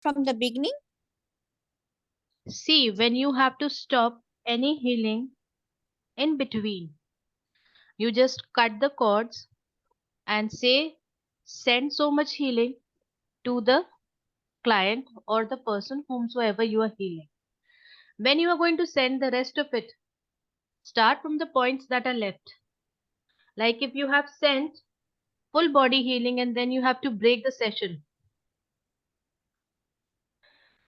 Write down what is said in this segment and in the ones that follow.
from the beginning? See, when you have to stop any healing in between, you just cut the cords and say, send so much healing to the client or the person whomsoever you are healing. When you are going to send the rest of it, start from the points that are left. Like if you have sent full body healing and then you have to break the session,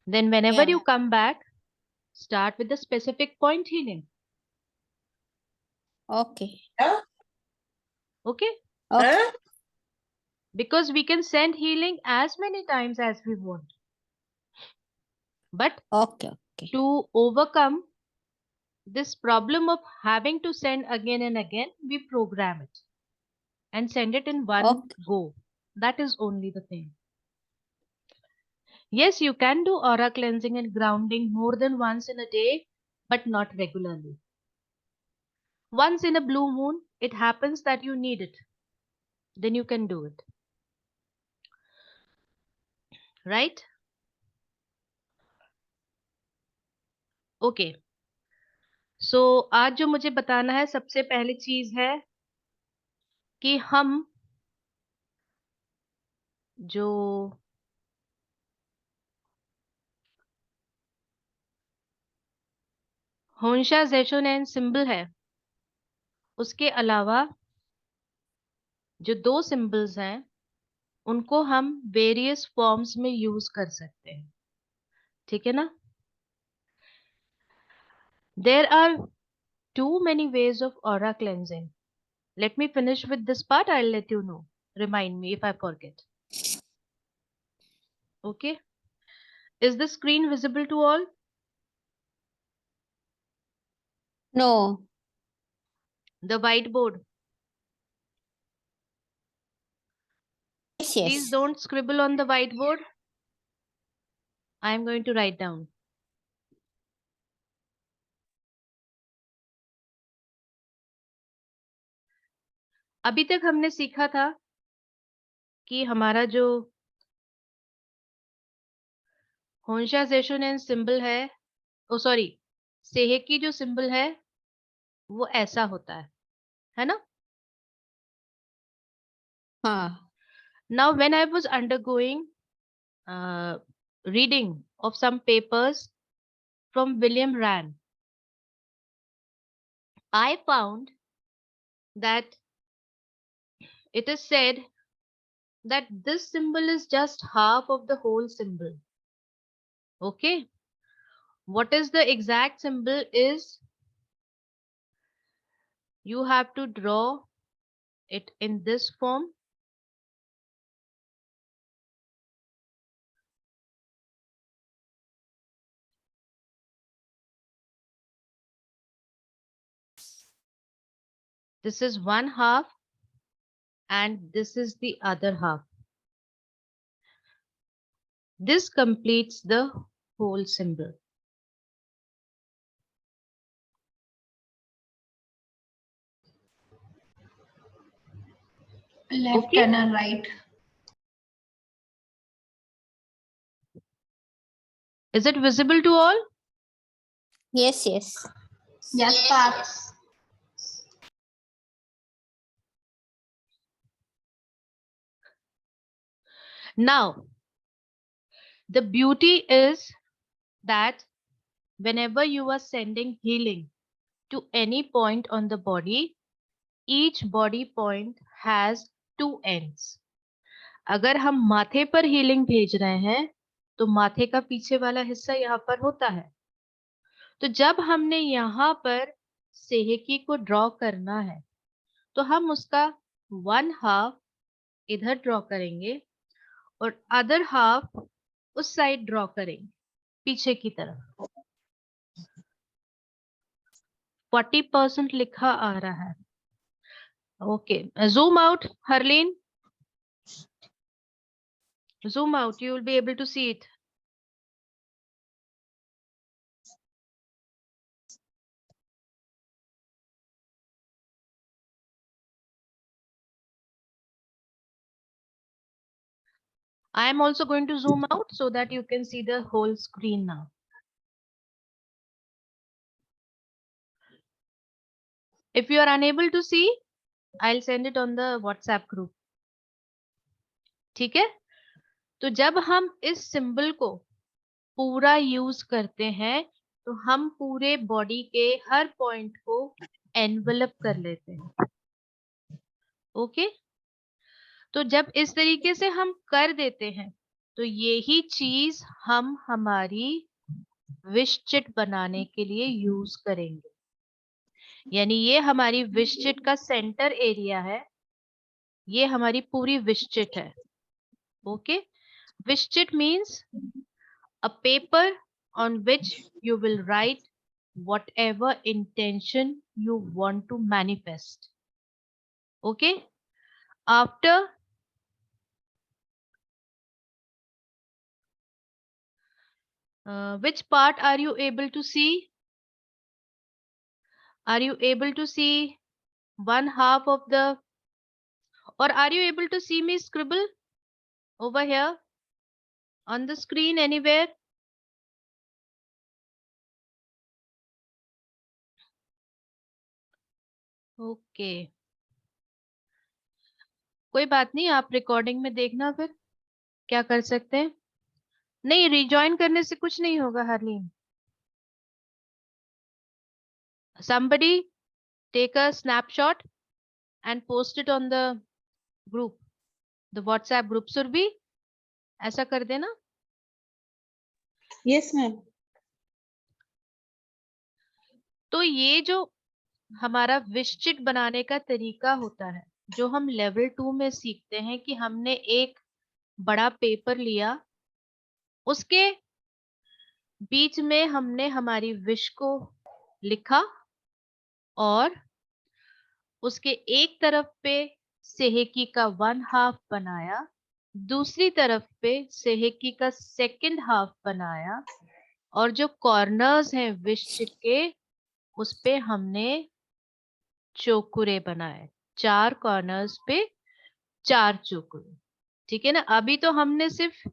then whenever Yeah. you come back, start with the specific point healing. Okay. Okay? Okay. Because we can send healing as many times as we want. But Okay. Okay. to overcome this problem of having to send again and again, we program it and send it in one Okay. go. That is only the thing. Yes, you can do aura cleansing and grounding more than once in a day, but not regularly. Once in a blue moon, it happens that you need it. Then you can do it. Right? Okay. So आज जो मुझे बताना है सबसे पहली चीज है कि हम जो होंशा जेशोनैन सिंबल है उसके अलावा जो दो सिंबल्स हैं उनको हम वेरियस फॉर्म्स में यूज कर सकते हैं. ठीक है ना? There are too many ways of aura cleansing. Let me finish with this part. I'll let you know. Remind me if I forget. Okay. Is the screen visible to all? No. The whiteboard. Yes. Please Yes. don't scribble on the whiteboard. I am going to write down. अभी तक हमने सीखा था कि हमारा जो होंशा जेशोनैन symbol है sorry सेहेकी जो सिंबल है वो ऐसा होता है ना? हाँ. Now when I was undergoing reading of some papers from William Rand, I found that it is said that this symbol is just half of the whole symbol. Okay. What is the exact symbol is you have to draw it in this form. This is one half and this is the other half. This completes the whole symbol. Left Okay. and right. Is it visible to all? Yes. Yes. Yes, Parth. Now, the beauty is that whenever you are sending healing to any point on the body, each body point has two ends. अगर हम माथे पर healing भेज रहे हैं तो माथे का पीछे वाला हिस्सा यहाँ पर होता है. तो जब हमने यहाँ पर सेहेकी को ड्रॉ करना है तो हम उसका वन हाफ इधर ड्रॉ करेंगे और अदर हाफ उस साइड ड्रॉ करेंगे पीछे की तरफ. 40% लिखा आ रहा है. Okay, zoom out Harleen. Zoom out, you will be able to see it. I am also going to zoom out so that you can see the whole screen now. If you are unable to see, I'll send it on the WhatsApp group. ठीक है? तो जब हम इस symbol को पूरा use करते हैं तो हम पूरे बॉडी के हर पॉइंट को एनवलप कर लेते हैं. ओके? तो जब इस तरीके से हम कर देते हैं तो यही चीज हम हमारी विश चिट बनाने के लिए यूज करेंगे. यानी ये हमारी विश चिट का सेंटर एरिया है. ये हमारी पूरी विश चिट है. Okay? Wish chit means a paper on which you will write whatever intention you want to manifest. Okay? After which part are you able to see? Are you able to see one half of the, or are you able to see me scribble over here on the screen anywhere? Okay. कोई बात नहीं, आप recording में देखना फिर क्या कर सकते हैं. नहीं, रिजॉइन करने से कुछ नहीं होगा Harleen. Somebody take a snapshot and post it on the group, the WhatsApp group. Surabhi, ऐसा कर देना. Yes, ma'am. तो ये जो हमारा विशचिट बनाने का तरीका होता है, जो हम लेवल 2 में सीखते हैं कि हमने एक बड़ा पेपर लिया, उसके बीच में हमने हमारी विश को लिखा और उसके एक तरफ पे सेहेकी का 1/2 बनाया, दूसरी तरफ पे सेहेकी का 2nd हाफ बनाया और जो कॉर्नर्स हैं विशचिट के उस पे हमने चोकुरे बनाए. 4 कॉर्नर्स पे 4 चोकुरे. ठीक है ना? अभी तो हमने सिर्फ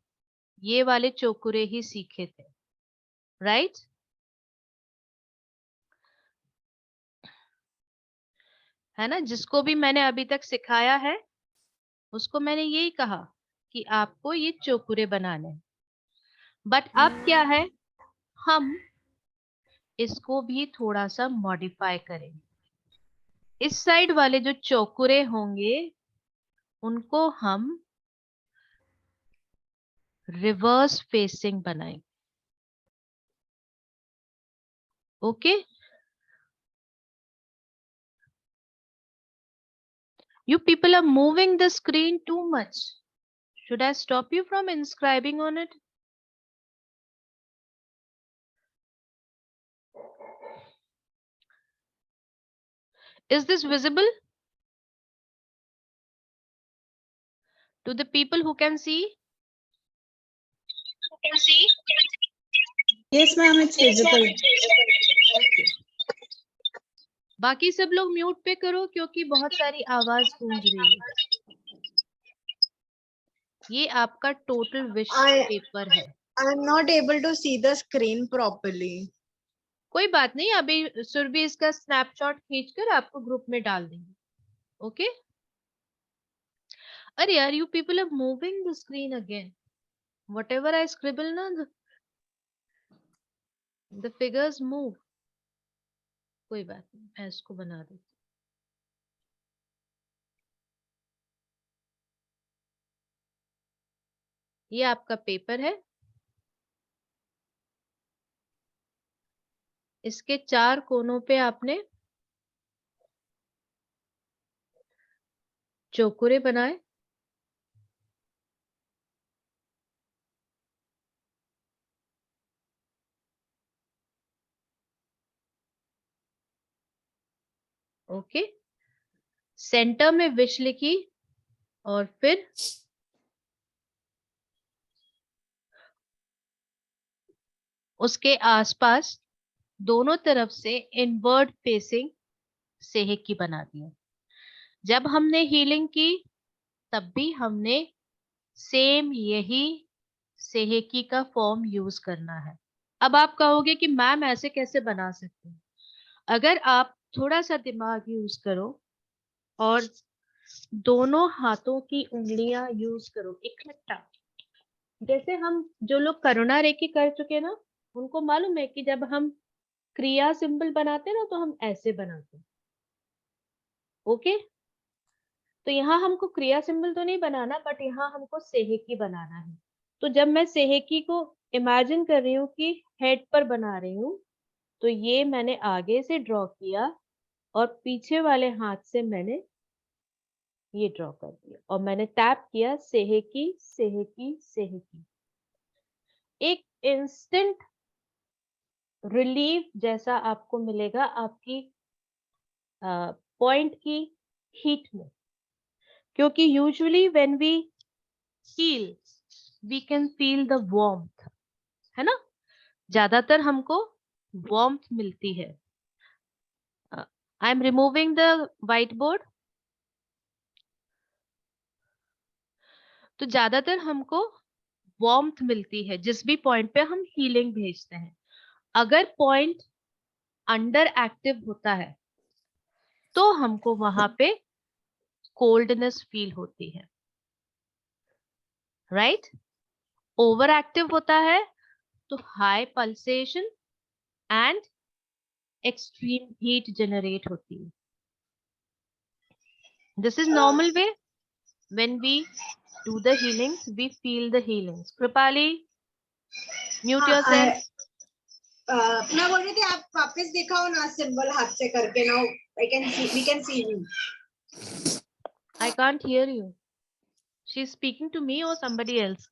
ये वाले चोकुरे ही सीखे थे, राइट? है ना? जिसको भी मैंने अभी तक सिखाया है उसको मैंने यही कहा कि आपको ये चोकुरे बनाने हैं. बट अब क्या है, हम इसको भी थोड़ा सा मॉडिफाई करेंगे. इस साइड वाले जो चोकुरे होंगे उनको हम रिवर्स फेसिंग बनाएंगे. Okay? You people are moving the screen too much. Should I stop you from inscribing on it? Is this visible to the people who can see? Yes, ma'am, it's visible. बाकी सब लोग mute पे करो क्योंकि बहुत सारी आवाज गूंज रही है. ये आपका टोटल विश पेपर है. I am not able to see the screen properly. कोई बात नहीं, अभी सुरभि इसका स्नैपशॉट खींचकर आपको ग्रुप में डाल देंगे. ओके? अरे यार, you people are moving the screen again. Whatever I scribble ना, the figures move. कोई बात नहीं, मैं इसको बना देती. ये आपका पेपर है. इसके 4 कोनों पे आपने चौकुरे बनाए. ओके? सेंटर में विश लिखी और फिर उसके आसपास दोनों तरफ से इनवर्ड फेसिंग सेहेकी बना दिया. जब हमने हीलिंग की तब भी हमने सेम यही सेहेकी का फॉर्म यूज करना है। अब आप कहोगे कि मैम ऐसे कैसे बना सकते हैं? अगर आप थोड़ा सा दिमाग यूज करो और दोनों हाथों की उंगलियां यूज करो इकट्ठा, जैसे हम जो लोग करुणा रेखी कर चुके ना, उनको मालूम है कि जब हम क्रिया सिंबल बनाते हैं ना तो हम ऐसे बनाते हैं। ओके, तो यहाँ हमको क्रिया सिंबल तो नहीं बनाना, बट यहाँ हमको सेहेकी बनाना है। तो जब मैं सेहेकी को इमेजिन कर रही हूँ कि हेड पर बना रही हूँ, तो ये मैंने आगे से ड्रॉ किया और पीछे वाले हाथ से मैंने ये ड्रॉ कर दिया और मैंने टैप किया सेहेकी सेहेकी सेहेकी। एक इंस्टेंट रिलीफ जैसा आपको मिलेगा आपकी पॉइंट की हीट में, क्योंकि usually when we heal we can feel the warmth, है ना? ज्यादातर हमको वार्मथ मिलती है। I am removing the whiteboard. तो ज्यादातर हमको वार्मथ मिलती है जिस भी पॉइंट पे हम हीलिंग भेजते हैं। अगर पॉइंट अंडर एक्टिव होता है तो हमको वहां पे कोल्डनेस फील होती है, राइट? ओवर एक्टिव होता है तो high pulsation and extreme heat generate होती है। This is normal way when we do the healings, we feel the healings. Kripali, mute yourself. मैं बोल रही थी आप वापस दिखाओ ना सिंबल हाथ से करके ना, I can see, we can see you. I can't hear you. She's speaking to me or somebody else.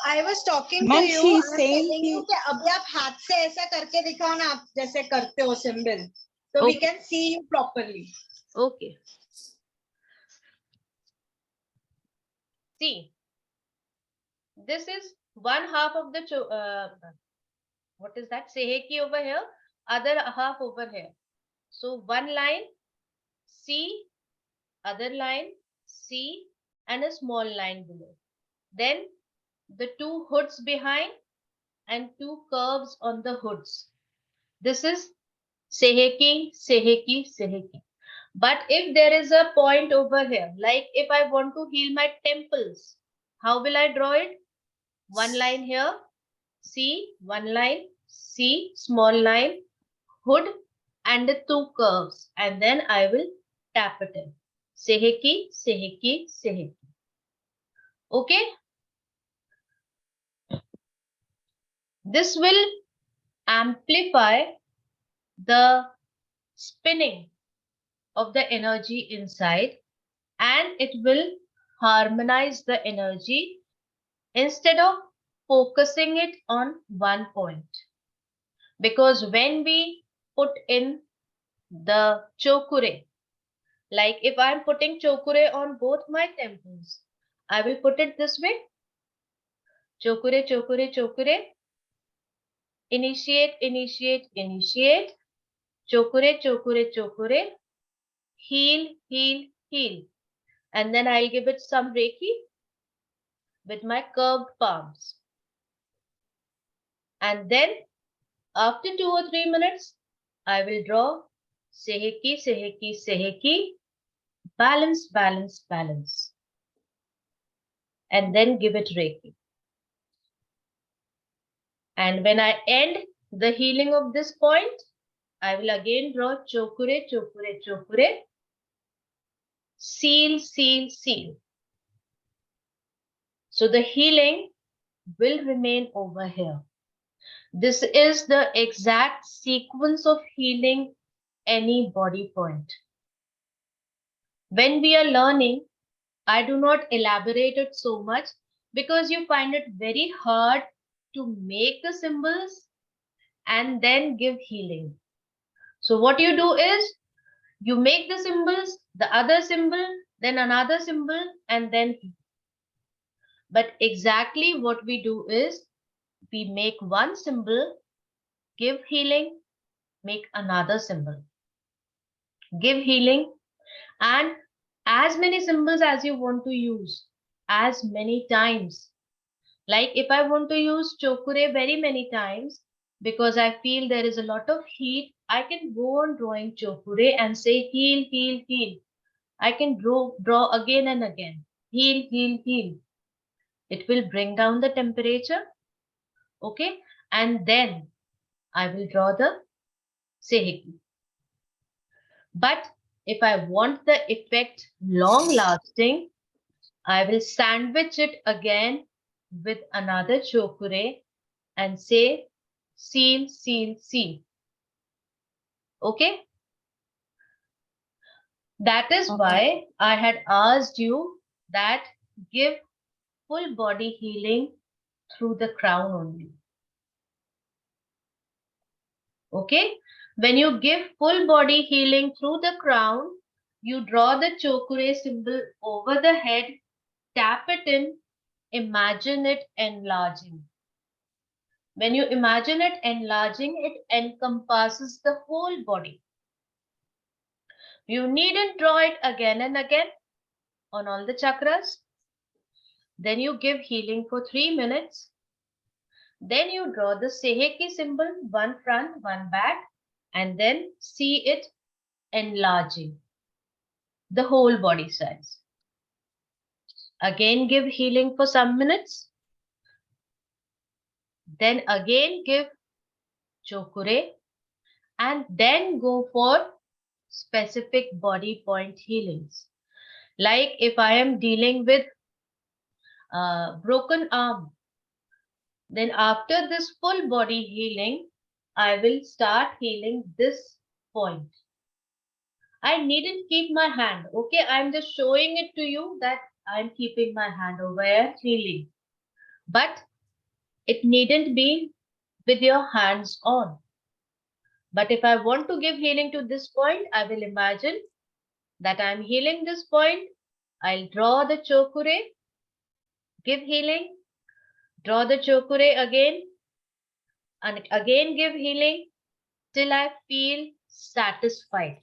I was talking to Ma'am, you. she I is was saying telling you कि अभी आप हाथ से ऐसा करके दिखाओ ना, आप जैसे करते हो symbol, so we Okay. can see you properly. Okay. See, this is one half of the what is that? Seheki over here, other half over here. So one line C, other line C, and a small line below. Then the two hoods behind and two curves on the hoods. This is Seheki, Seheki, Seheki. But if there is a point over here, like if I want to heal my temples, how will I draw it? One line here, C, one line, C, small line, hood, and the two curves, and then I will tap it in. Seheki, Seheki, Seheki. Okay? This will amplify the spinning of the energy inside, and it will harmonize the energy instead of focusing it on one point. Because when we put in the chokure, like if I'm putting chokure on both my temples, I will put it this way: chokure, chokure, chokure, initiate, initiate, initiate, chokure, chokure, chokure, heal, heal, heal. And then I'll give it some Reiki with my curved palms. And then after 2 or 3 minutes, I will draw Seheki, Seheki, Seheki, balance, balance, balance. And then give it Reiki. And when I end the healing of this point, I will again draw Chokure, Chokure, Chokure, seal, seal, seal. So the healing will remain over here. This is the exact sequence of healing any body point. When we are learning, I do not elaborate it so much because you find it very hard to make the symbols and then give healing. So what you do is you make the symbols, the other symbol, then another symbol, and then heal. But exactly what we do is we make one symbol, give healing, make another symbol, give healing, and as many symbols as you want to use, as many times. Like if I want to use chokure very many times, because I feel there is a lot of heat, I can go on drawing chokure and say heal, heal, heal. I can draw again and again. Heal, heal, heal. It will bring down the temperature. Okay. And then I will draw the seiheki. But if I want the effect long lasting, I will sandwich it again with another chokure and say seal, seal, seal. Okay. That is Okay. why I had asked you that give full body healing through the crown only. Okay. When you give full body healing through the crown, you draw the chokure symbol over the head, tap it in, imagine it enlarging. When you imagine it enlarging, it encompasses the whole body. You needn't draw it again and again on all the chakras. Then you give healing for 3 minutes. Then you draw the seiheki symbol, one front, one back, and then see it enlarging the whole body size. Again give healing for some minutes. Then again give chokure and then go for specific body point healings. Like if I am dealing with broken arm, then after this full body healing, I will start healing this point. I needn't keep my hand. Okay, I'm just showing it to you that I'm keeping my hand over here healing. But it needn't be with your hands on. But if I want to give healing to this point, I will imagine that I'm healing this point. I'll draw the chokure, give healing, draw the chokure again, and again give healing till I feel satisfied.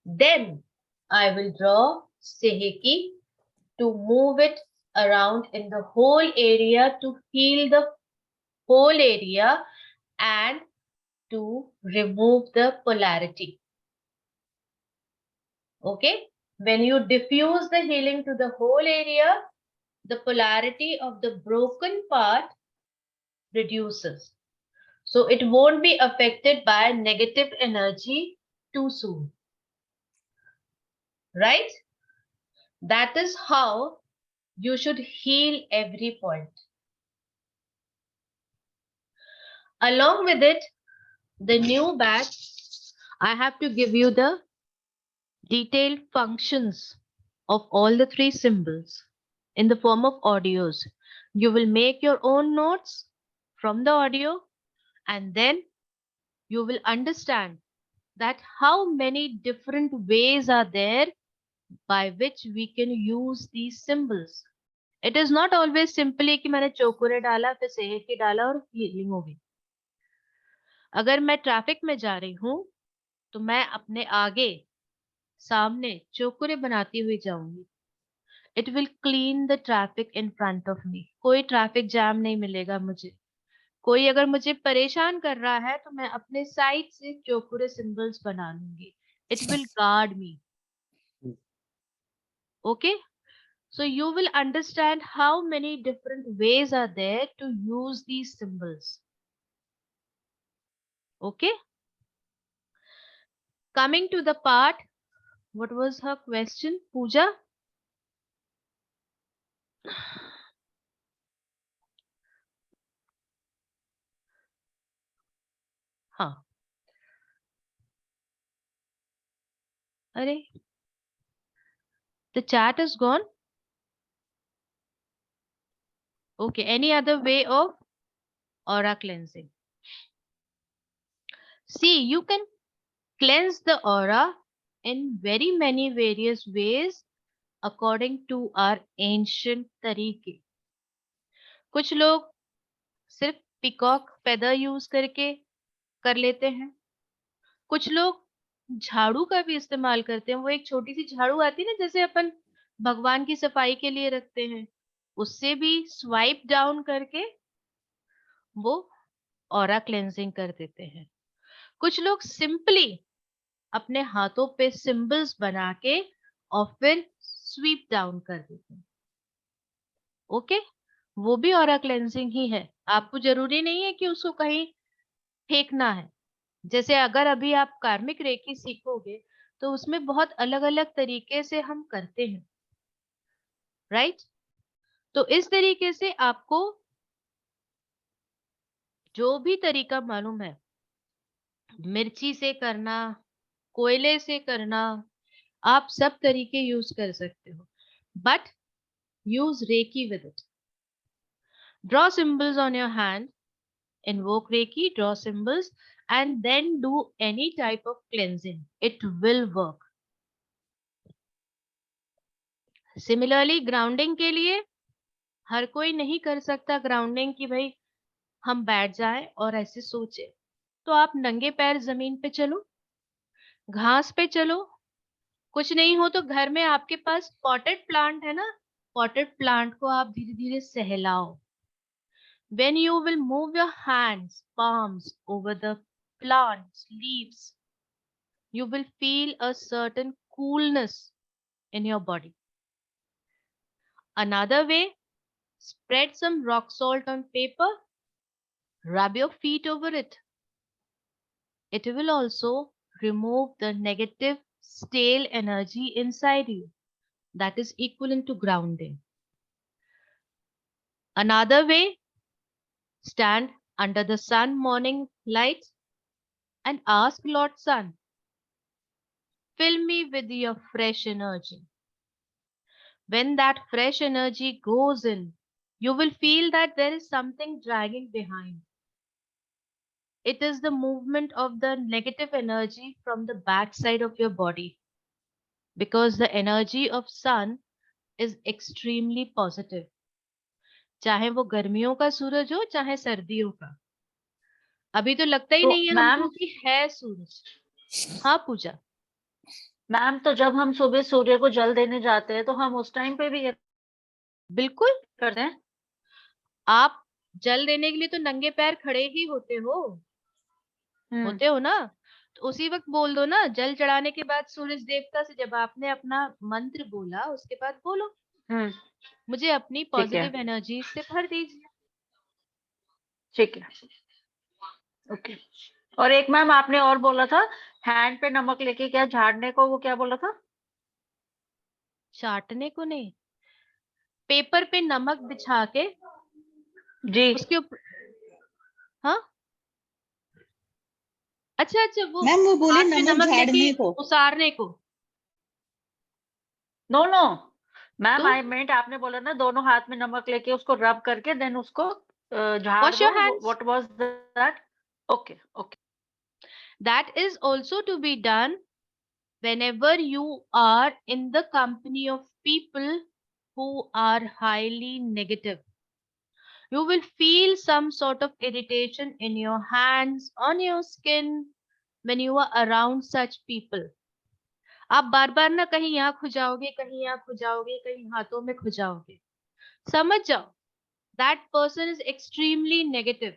Then I will draw seiheki to move it around in the whole area to heal the whole area and to remove the polarity. Okay, when you diffuse the healing to the whole area, the polarity of the broken part reduces. So it won't be affected by negative energy too soon. Right? That is how you should heal every point. Along with it, the new batch, I have to give you the detailed functions of all the 3 symbols in the form of audios. You will make your own notes from the audio and then you will understand that how many different ways are there by which we can use these symbols. It is not always simply कि मैंने चोकुरे डाला फिर सेहकी डाला और healing हो गई. अगर मैं ट्रैफिक में जा रही हूँ तो मैं अपने आगे सामने चोकुरे बनाती हुई जाऊंगी. It will clean the traffic in front of me. कोई ट्रैफिक जैम नहीं मिलेगा मुझे. कोई अगर मुझे परेशान कर रहा है तो मैं अपने साइड से चोकुरे सिंबल्स बना लूंगी. It will guard me. Okay, so you will understand how many different ways are there to use these symbols. Okay, coming to the part, what was her question, Pooja? Huh. Arey, the chat is gone. Okay, any other way of aura cleansing? See, you can cleanse the aura in very many various ways according to our ancient तरीके. कुछ लोग सिर्फ peacock feather use करके कर लेते हैं. कुछ लोग झाड़ू का भी इस्तेमाल करते हैं. वो एक छोटी सी झाड़ू आती है ना, जैसे अपन भगवान की सफाई के लिए रखते हैं, उससे भी स्वाइप डाउन करके वो ऑरा क्लेंजिंग कर देते हैं। कुछ लोग सिंपली अपने हाथों पे सिंबल्स बना के और फिर स्वीप डाउन कर देते हैं। ओके, वो भी ऑरा क्लेंजिंग ही है। आपको जरूरी नहीं है कि उसको कहीं फेंकना है। जैसे अगर अभी आप कार्मिक रेकी सीखोगे तो उसमें बहुत अलग अलग तरीके से हम करते हैं, राइट? तो इस तरीके से आपको जो भी तरीका मालूम है, मिर्ची से करना, कोयले से करना, आप सब तरीके यूज कर सकते हो, but use Reiki with it. Draw symbols on your hand, invoke Reiki, draw symbols, and then do any type of cleansing. It will work. Similarly, grounding के लिए हर कोई नहीं कर सकता ग्राउंडिंग कि भाई हम बैठ जाएं और ऐसे सोचे। तो आप नंगे पैर जमीन पे चलो, घास पे चलो, कुछ नहीं हो तो घर में आपके पास पॉटेड प्लांट है ना, पॉटेड प्लांट को आप धीरे धीरे सहलाओ। When you will move your hands, palms over the plant's leaves, you will feel a certain coolness in your body. Another way, spread some rock salt on paper, rub your feet over it. It will also remove the negative, stale energy inside you that is equivalent to grounding. Another way, stand under the sun morning light and ask Lord Sun, fill me with your fresh energy. When that fresh energy goes in, you will feel that there is something dragging behind. It is the movement of the negative energy from the backside of your body, because the energy of sun is extremely positive. चाहे वो गर्मियों का सूरज हो चाहे सर्दियों का। अभी तो लगता ही तो नहीं है मैम हमको कि है सूरज। हाँ पूजा। मैम, तो जब हम सुबह सूर्य को जल देने जाते हैं तो हम उस टाइम पे भी ये बिल्कुल, करते हैं? आप जल देने के लिए तो नंगे पैर खड़े ही होते हो ना, तो उसी वक्त बोल दो ना, जल चढ़ाने के बाद सूरज देवता से जब आपने अपना मंत्र बोला उसके बाद बोलो, मुझे अपनी ठीक है, पॉजिटिव एनर्जी से भर दीजिए। ठीक है, ओके। और एक मैम आपने और बोला था, हैंड पे नमक लेके क्या झाड़ने को, वो क्या बोला था? चाटने को नहीं, पेपर पे नमक बिछा के जी उसके ऊपर। हाँ अच्छा अच्छा, वो मैम वो बोले हाथ पे नमक नमक लेके झाड़ने को। उसारने को। नो नो मैम, तो आई मेंट आपने बोला ना दोनों हाथ में नमक लेके उसको रब करके देन उसको झाड़ वॉश योर दो, hands. What was that? Okay okay, That is also to be done whenever you are in the company of people who are highly negative. You will feel some sort of irritation in your hands, on your skin when you are around such people. आप बार बार ना कहीं यहाँ खुजाओगे, कहीं यहाँ खुजाओगे, कहीं हाथों में खुजाओगे। समझ जाओ, that person is extremely negative.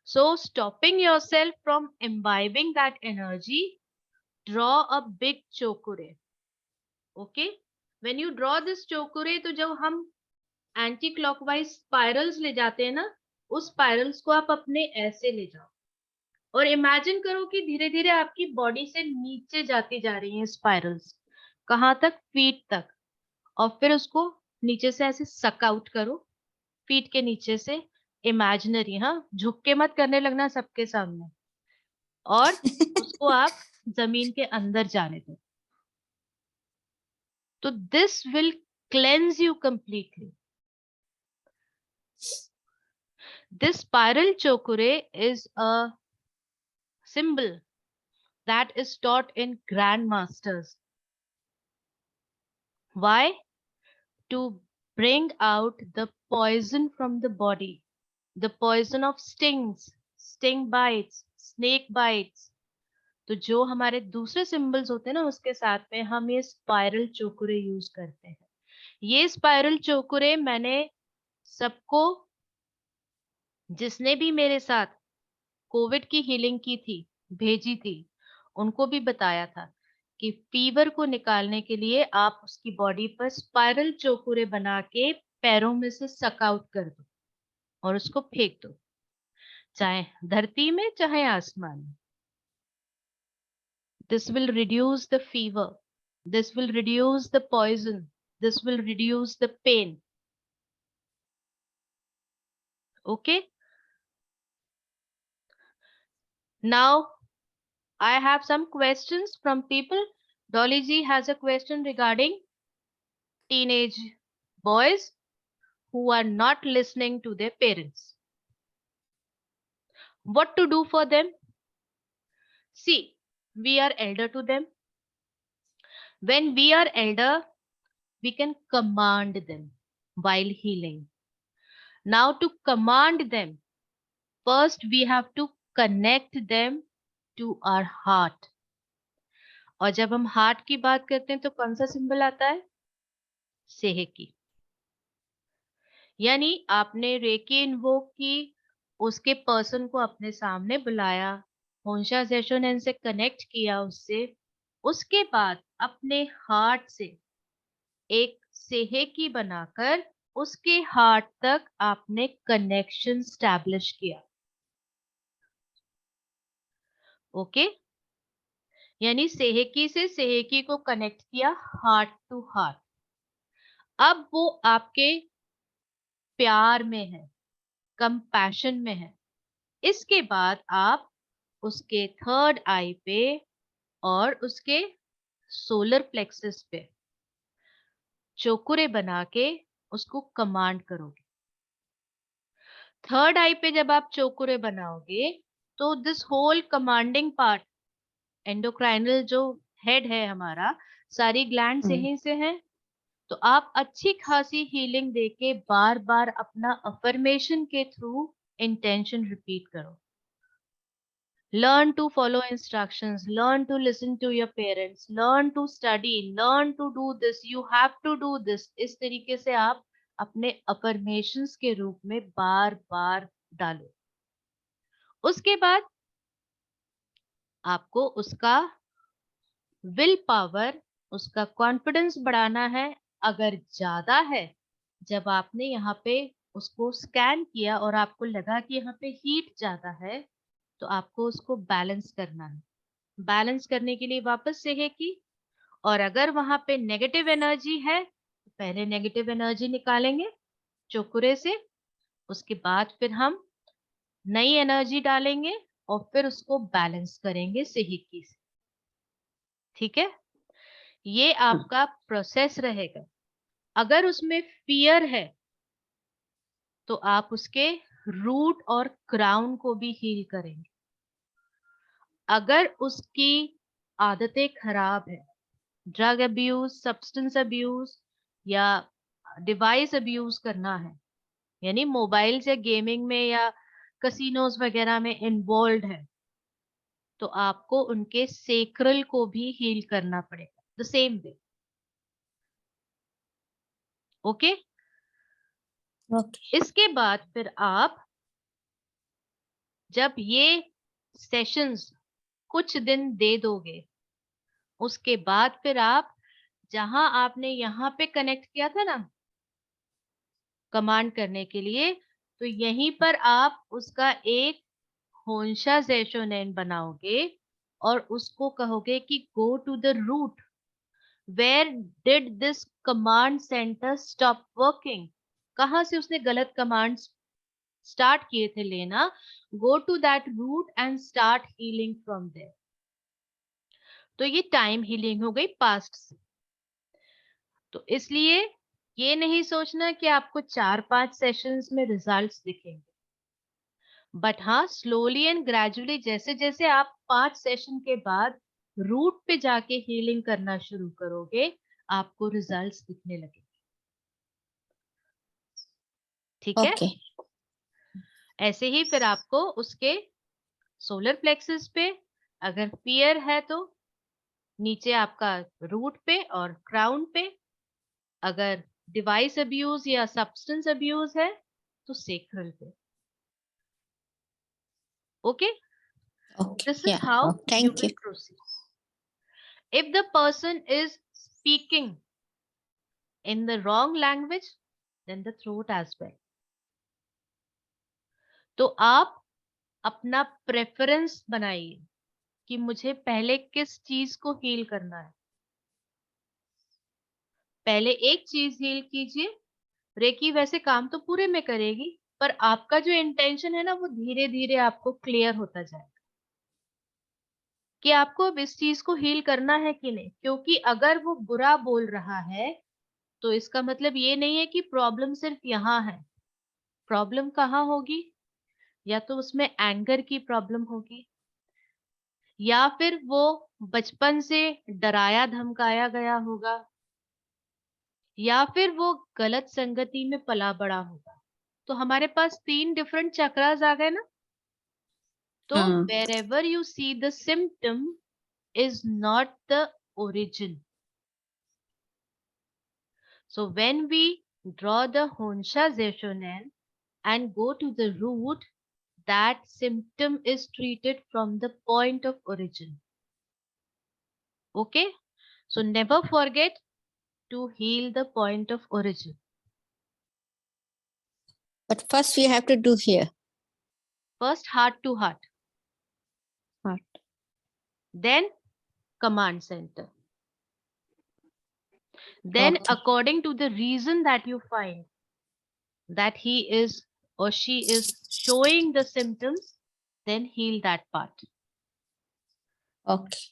So stopping yourself from imbibing that energy, draw a big chokure. Okay? When you draw this chokure, तो जब हम एंटी क्लॉकवाइज स्पाइरल्स ले जाते हैं ना, उस स्पाइरल्स को आप अपने ऐसे ले जाओ और इमेजिन करो कि धीरे धीरे आपकी बॉडी से नीचे जाती जा रही हैं स्पाइरल्स। कहाँ तक? फीट तक। और फिर उसको नीचे से ऐसे सक आउट करो, फीट के नीचे से, इमेजिनरी। हाँ, झुक के मत करने लगना सबके सामने। और उसको आप जमीन के अंदर जाने दो। तो this will cleanse you completely. This spiral chokure is a symbol that is taught in grandmasters. Why? To bring out the poison from the body, the poison of stings, sting bites, snake bites. तो जो हमारे दूसरे symbols होते हैं ना, उसके साथ में हम ये स्पाइरल चोकुरे यूज करते हैं। ये स्पाइरल चोकुरे मैंने सबको, जिसने भी मेरे साथ कोविड की हीलिंग की थी, भेजी थी, उनको भी बताया था कि फीवर को निकालने के लिए आप उसकी बॉडी पर स्पाइरल चोकुरे बना के पैरों में से सक आउट कर दो और उसको फेंक दो, चाहे धरती में चाहे आसमान में। This will reduce the fever. This will reduce the poison. This will reduce the pain. Okay? Now, I have some questions from people. Dolly ji has a question regarding teenage boys who are not listening to their parents. What to do for them? See, we are elder to them. When we are elder, we can command them while healing. Now, to command them, first we have to connect them to our heart. और जब हम heart की बात करते हैं तो कौन सा सिंबल आता है? सेहेकी। यानी आपने रेकी इन्वोक की, उसके पर्सन को अपने सामने बुलाया, होंशा जेशोनेन से कनेक्ट किया उससे, उसके बाद अपने हार्ट से एक सेहेकी बनाकर उसके हार्ट तक आपने कनेक्शन स्टैब्लिश किया। ओके? यानी सेहेकी से सेहेकी को कनेक्ट किया हार्ट टू हार्ट। अब वो आपके प्यार में है, कंपैशन में है। इसके बाद आप उसके थर्ड आई पे और उसके सोलर प्लेक्सस पे चोकुरे बना के उसको कमांड करोगे। थर्ड आई पे जब आप चोकुरे बनाओगे तो this whole commanding part, endocrinal जो हेड है हमारा, सारी ग्लैंड्स यहीं से हैं। तो आप अच्छी खासी हीलिंग देके बार बार अपना अफर्मेशन के थ्रू इंटेंशन रिपीट करो। Learn to follow instructions, learn to listen to your parents, learn to study, learn to do this, you have to do this। इस तरीके से आप अपने अफर्मेशंस के रूप में बार बार डालो। उसके बाद आपको उसका विल पावर, उसका कॉन्फिडेंस बढ़ाना है। अगर ज्यादा है, जब आपने यहाँ पे उसको स्कैन किया और आपको लगा कि यहाँ पे हीट ज्यादा है, तो आपको उसको बैलेंस करना है। बैलेंस करने के लिए वापस सेहेकी, और अगर वहां पे नेगेटिव एनर्जी है तो पहले नेगेटिव एनर्जी निकालेंगे चोकुरे से, उसके बाद फिर हम नई एनर्जी डालेंगे और फिर उसको बैलेंस करेंगे सेहेकी से। ठीक है? ये आपका प्रोसेस रहेगा। अगर उसमें फियर है तो आप उसके रूट और क्राउन को भी हील करेंगे। अगर उसकी आदतें खराब है, ड्रग अब्यूज, सब्सटेंस अब्यूज या डिवाइस अब्यूज करना है, यानी मोबाइल या गेमिंग में या कसिनोज वगैरह में इन्वॉल्व है, तो आपको उनके सेक्रल को भी हील करना पड़ेगा द सेम वे। ओके? इसके बाद फिर आप जब ये सेशंस कुछ दिन दे दोगे, उसके बाद फिर आप जहां आपने यहाँ पे कनेक्ट किया था ना कमांड करने के लिए, तो यहीं पर आप उसका एक होंशा जेशोनेन बनाओगे और उसको कहोगे कि go to the root, where did this command centre stop working, कहां से उसने गलत कमांड्स स्टार्ट किए थे लेना, go to that root and start healing from there. तो ये टाइम हीलिंग हो गई पास्ट से। तो इसलिए ये नहीं सोचना कि आपको 4-5 सेशंस में रिजल्ट्स दिखेंगे, बट हाँ स्लोली एंड ग्रेजुअली जैसे जैसे आप 5 सेशन के बाद रूट पे जाके हीलिंग करना शुरू करोगे, आपको रिजल्ट्स दिखने लगेंगे। ठीक है? ऐसे ही फिर आपको उसके सोलर प्लेक्सस पे अगर फियर है तो नीचे आपका रूट पे और क्राउन पे, अगर डिवाइस अब्यूज या सब्सटेंस अब्यूज है तो सेक्रल पे. Okay, Okay. this is Yeah. how Oh, you thank will you. proceed. If the person is speaking in the wrong language, then the throat as well. तो आप अपना preference बनाइए कि मुझे पहले किस चीज को हील करना है. पहले एक चीज हील कीजिए. रेकी वैसे काम तो पूरे में करेगी, पर आपका जो इंटेंशन है ना वो धीरे धीरे आपको क्लियर होता जाएगा कि आपको अब इस चीज को हील करना है कि नहीं. क्योंकि अगर वो बुरा बोल रहा है तो इसका मतलब ये नहीं है कि प्रॉब्लम सिर्फ यहाँ है. प्रॉब्लम कहाँ होगी? या तो उसमें एंगर की प्रॉब्लम होगी, या फिर वो बचपन से डराया धमकाया गया होगा, या फिर वो गलत संगति में पला बड़ा होगा. तो हमारे पास 3 डिफरेंट चक्रास आ गए ना. तो हाँ. wherever you see the symptom is not the origin. So when we draw the Honsha Zeishonen and go to the root, that symptom is treated from the point of origin. Okay? So never forget to heal the point of origin. But first we have to do here. First heart to heart. Heart. Then command center. Then Okay. according to the reason that you find that he is or she is showing the symptoms, then heal that part. Okay.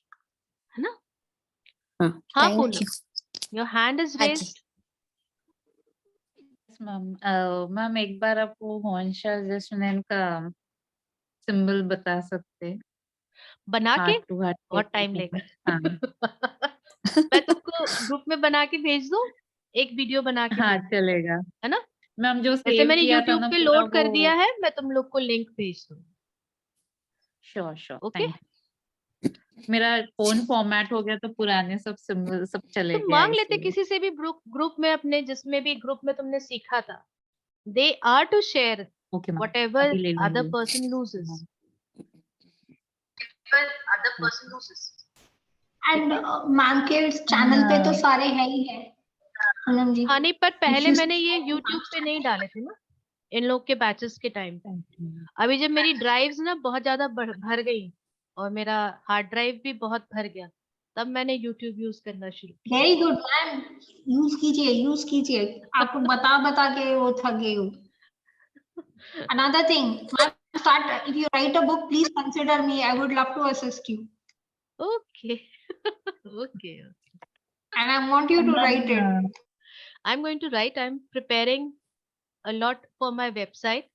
है ना? हाँ. हाँ Thank Poonam, you. your hand is हाँ जी. raised. Ma'am ma'am एक बार आप वो हॉन्शा जेसुनेन का symbol बता सकते हैं? बना के हार्ट टू हार्ट बहुत टाइम लेगा. हाँ मैं तुमको ग्रुप में बना के भेज दूं, एक वीडियो बना के हाँ भेज दूं, चलेगा है ना? मैम. जो जैसे सेव मैंने किया था YouTube ना पे पूरा लोड कर वो. दिया है, मैं तुम लोग को लिंक भेज दूं. Sure sure. Okay? मेरा फोन फॉर्मेट हो गया तो पुराने सब सिंबल सब चले तुम गया मांग लेते इसलिए. किसी से भी ग्रुप में अपने, जिसमें भी ग्रुप में तुमने सीखा था. They are to share okay ma'am, whatever अभी ले other लूंगी. person loses. एंड मैम के चैनल पे तो सारे है ही है पूनम जी. हाँ नहीं, पर पहले This is- मैंने ये YouTube पे नहीं डाले थे ना, इन लोग के बैचेस के टाइम पे. अभी जब मेरी ड्राइव्स ना बहुत ज्यादा भर गई और मेरा हार्ड ड्राइव भी बहुत भर गया, तब मैंने YouTube यूज करना शुरू किया. Very good ma'am. यूज कीजिए. आपको बता बता के वो थक गई हूँ. Another thing, ma'am, start if you write a book, please consider me. I would love to assist you, Okay. Okay. and I want you to write it. I'm going to write. I'm preparing a lot for my website,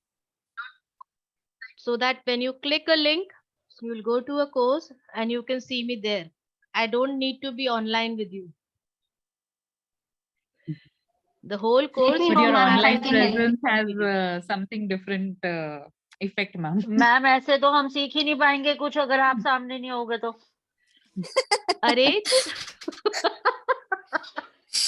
so that when you click a link, you will go to a course and you can see me there. I don't need to be online with you. The whole course me But know, your ma'am, online I can help. presence has something different effect, ma'am. Ma'am ऐसे तो हम सीख ही नहीं पाएंगे कुछ अगर आप सामने नहीं होगे तो. अरे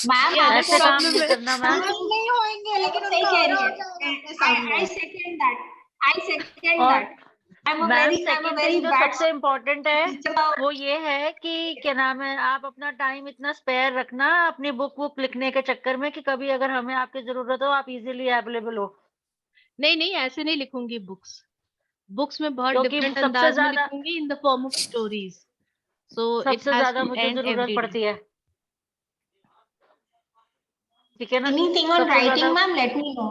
मैम ये आधा ऐसे काम problem नहीं है. करना मैम. हम नहीं होंगे लेकिन सही उनका कह हो रही जाएगा अपने है. सामने. I second that. I second और that. I'm a ma'am very second very thing जो bad सबसे इम्पोर्टेंट है teacher. वो ये है कि क्या नाम है, आप अपना टाइम इतना स्पेयर रखना अपनी बुक लिखने के चक्कर में कि कभी अगर हमें आपकी जरूरत हो आप इजीली अवेलेबल हो. नहीं नहीं, ऐसे नहीं लिखूंगी बुक्स में बहुत क्योंकि डिफरेंट सबसे अंदाज में ज्यादा लिखूंगी, in the form of stories. So it सबसे हैज ज्यादा टू मुझे एंड जरूरत एवरी पड़ती है. ठीक है ना? Anything on सबसे writing, ज्यादा ma'am, let me know.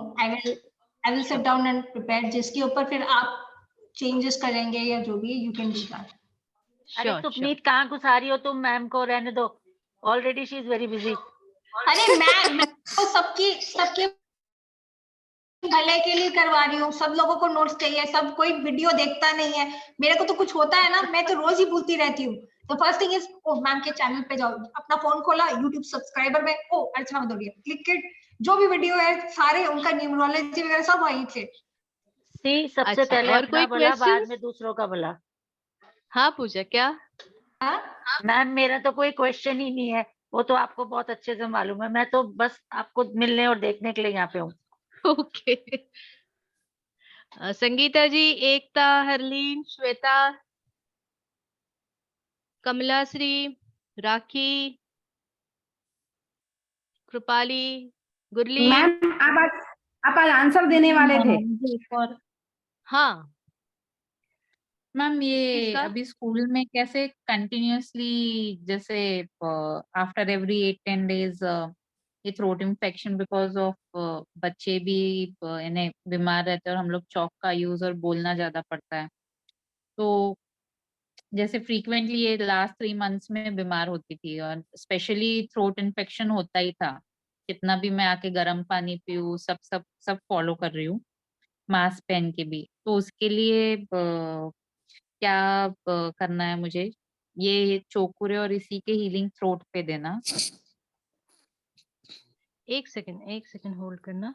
I will sit down and prepare. जिसके ऊपर फिर आप changes करेंगे या जो भी you can do that. अरे श्योर सुपनीत कहाँ घुसा रही हो तुम मैम को, रहने दो. Already she is very busy. अरे मैं तो सबके भले के लिए करवा रही हूँ. सब लोगों को नोट्स चाहिए. सब कोई वीडियो देखता नहीं है. मेरे को तो कुछ होता है ना, मैं तो रोज ही भूलती रहती हूँ. तो फर्स्ट थिंग इज ओ मैम के चैनल पे जाओ, अपना फोन खोला, यूट्यूब सब्सक्राइबर में ओ अर्चना भदौरिया क्लिक इट. जो भी वीडियो है सारे उनका न्यूमरोलॉजी वगैरह सब वहीं थे. सी सबसे अच्छा, पहले और अपना कोई भला बाद questions? में दूसरों का भला. हाँ पूजा, क्या? हाँ? मैम मेरा तो कोई क्वेश्चन ही नहीं है, वो तो आपको बहुत अच्छे से मालूम है, मैं तो बस आपको मिलने और देखने के लिए यहाँ पे हूँ। ओके। संगीता जी, एकता, हरलीन, श्वेता, कमला श्री, राखी, कृपाली, गुरली। मैम आप आज आंसर देने वाले थे। मुझे एक और हाँ, मैम, ये किसका? अभी स्कूल में कैसे कंटिन्यूअसली, जैसे आफ्टर एवरी 8-10 डेज ये थ्रोट इन्फेक्शन बिकॉज ऑफ बच्चे भी इन्हें बीमार रहते हैं और हम लोग चौक का यूज और बोलना ज्यादा पड़ता है, तो जैसे फ्रीक्वेंटली ये लास्ट 3 मंथ्स में बीमार होती थी और स्पेशली थ्रोट इन्फेक्शन होता ही था। कितना भी मैं आके गर्म पानी पीऊँ, सब सब सब फॉलो कर रही हूँ, मास्क पहन के भी। तो उसके लिए क्या करना है मुझे? ये चोकुरे और इसी के हीलिंग थ्रोट पे देना। एक सेकंड होल्ड करना।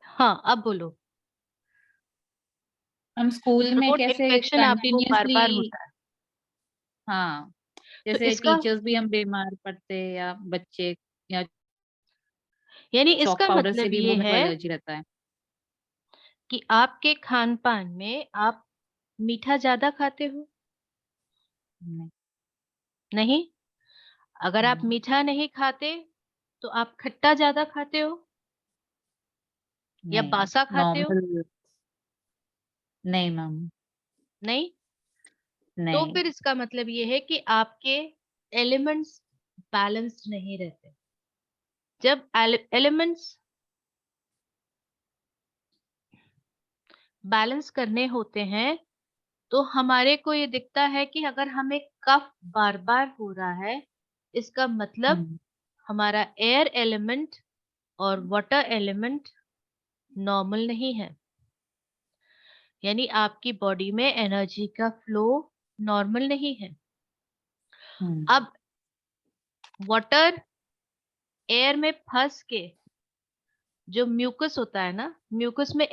हाँ, अब बोलो। हम स्कूल में थ्रोट कैसे इन्फेक्शन आपको बार कंटिन्यूअसली, बार होता है, हाँ, तो जैसे इसका टीचर्स भी हम बीमार पड़ते हैं या बच्चे, या यानी चॉक इसका पाउडर से मतलब भी ये वो मेरे को है एलर्जी रहता है। कि आपके खान पान में आप मीठा ज्यादा खाते हो? नहीं, नहीं? अगर आप नहीं, मीठा नहीं खाते तो आप खट्टा ज्यादा खाते हो या नहीं, बासा खाते हो? नॉर्मल, नहीं मैम, नहीं? तो नहीं। फिर इसका मतलब ये है कि आपके एलिमेंट्स बैलेंस्ड नहीं रहते। जब एलिमेंट्स बैलेंस करने होते हैं तो हमारे को ये दिखता है कि अगर हमें कफ बार बार हो रहा है, इसका मतलब हम्म, हमारा एयर एलिमेंट और वाटर एलिमेंट नॉर्मल नहीं है, यानी आपकी बॉडी में एनर्जी का फ्लो नॉर्मल नहीं है। हम्म, अब वाटर एयर में फंस के जो म्यूकस होता है ना, म्यूकस में